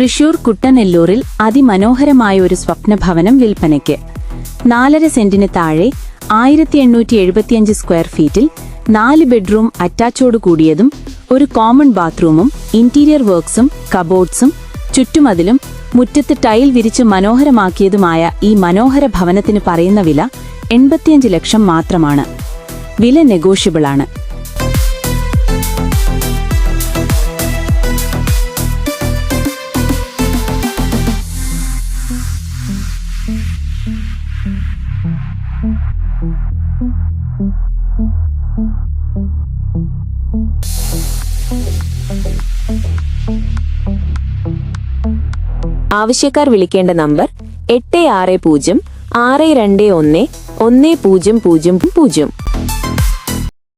തൃശൂർ കുട്ടനെല്ലൂരിൽ അതിമനോഹരമായ ഒരു സ്വപ്നഭവനം വിൽപ്പനയ്ക്ക്. 4.5 സെന്റിന് താഴെ 1875 സ്ക്വയർ ഫീറ്റിൽ 4 ബെഡ്റൂം അറ്റാച്ചോട് കൂടിയതും ഒരു കോമൺ ബാത്റൂമും ഇന്റീരിയർ വർക്ക്സും കബോർഡ്സും ചുറ്റുമതിലും മുറ്റത്ത് ടൈൽ വിരിച്ച് മനോഹരമാക്കിയതുമായ ഈ മനോഹര ഭവനത്തിന് പറയുന്ന വില 85 ലക്ഷം മാത്രമാണ്. വില നെഗോഷ്യബിളാണ്. ആവശ്യക്കാർ വിളിക്കേണ്ട നമ്പർ 8606211000.